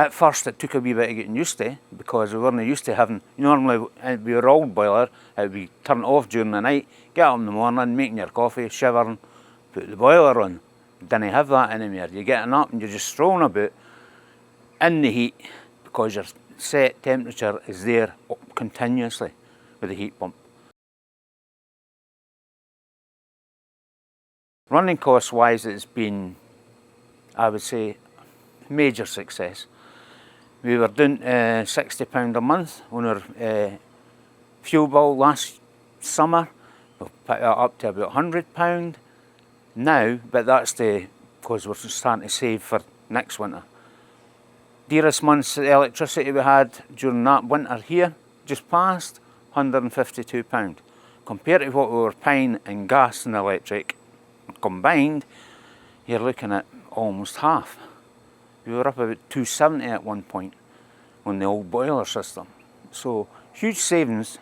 At first it took a wee bit of getting used to, because we weren't used to having, normally with your old boiler, it would be turned off during the night, get up in the morning, making your coffee, shivering, put the boiler on. Didn't have that anymore. You're getting up and you're just strolling about in the heat, because your set temperature is there continuously with the heat pump. Running costs wise, it's been, I would say, major success. We were doing £60 a month on our fuel bill last summer. We've put that up to about £100 now, but that's because we're starting to save for next winter. Dearest month's electricity we had during that winter here, just past, £152. Compared to what we were paying in gas and electric combined, you're looking at almost half. We were up about £270 at one point on the old boiler system. So huge savings.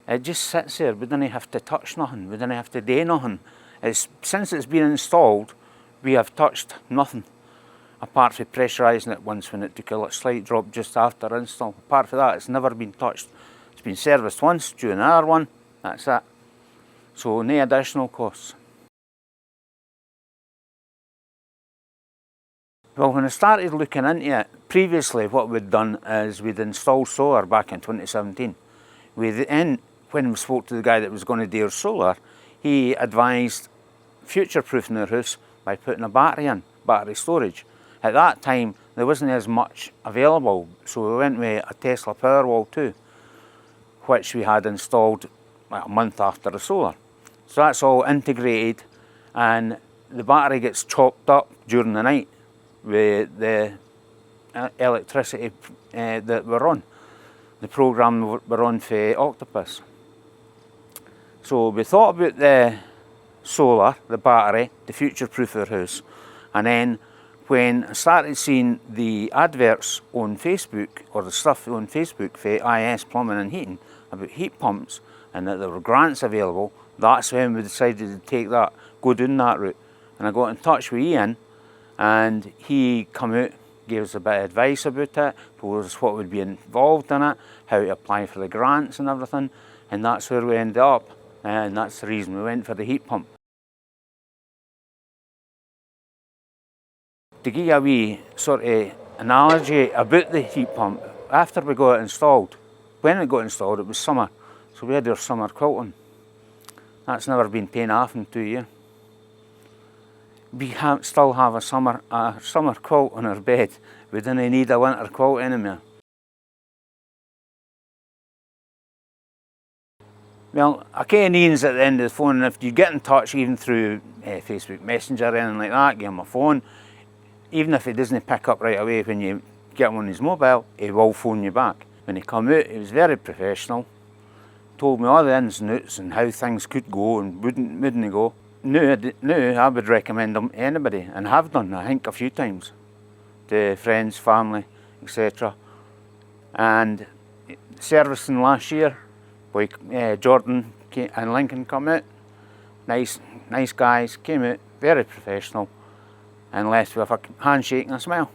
It just sits there. We didn't have to touch nothing. We didn't have to do nothing. Since it's been installed, we have touched nothing, apart from pressurising it once when it took a slight drop just after install. Apart from that, it's never been touched. It's been serviced once, during another one, that's it. So no additional costs. Well, when I started looking into it, previously what we'd done is we'd installed solar back in 2017. When we spoke to the guy that was going to do our solar, he advised future-proofing our house by putting a battery in, battery storage. At that time, there wasn't as much available, so we went with a Tesla Powerwall 2, which we had installed a month after the solar. So that's all integrated, and the battery gets chopped up during the night with the electricity that we're on, the program we're on for Octopus. So we thought about the solar, the battery, the future-proof our house, and then when I started seeing the adverts on Facebook, or the stuff on Facebook for IS Plumbing and Heating, about heat pumps, and that there were grants available, that's when we decided to take that, go down that route. And I got in touch with Ian, and he come out, gave us a bit of advice about it, told us what would be involved in it, how to apply for the grants and everything, and that's where we ended up, and that's the reason we went for the heat pump. To give you a wee sort of analogy about the heat pump, after we got it installed, when it got installed it was summer, so we had our summer quilting. That's never been paid off in 2 years. We still have a summer quilt on our bed. We didn't need a winter quilt anymore. Well, I kind of Ian's at the end of the phone, and if you get in touch even through Facebook Messenger or anything like that, give him a phone. Even if he doesn't pick up right away when you get him on his mobile, he will phone you back. When he come out, he was very professional, told me all the ins and outs and how things could go and wouldn't go. Now I would recommend them to anybody, and have done, I think, a few times, to friends, family, etc. And servicing last year, boy, Jordan and Lincoln come out, nice guys, came out, very professional, and left with a handshake and a smile.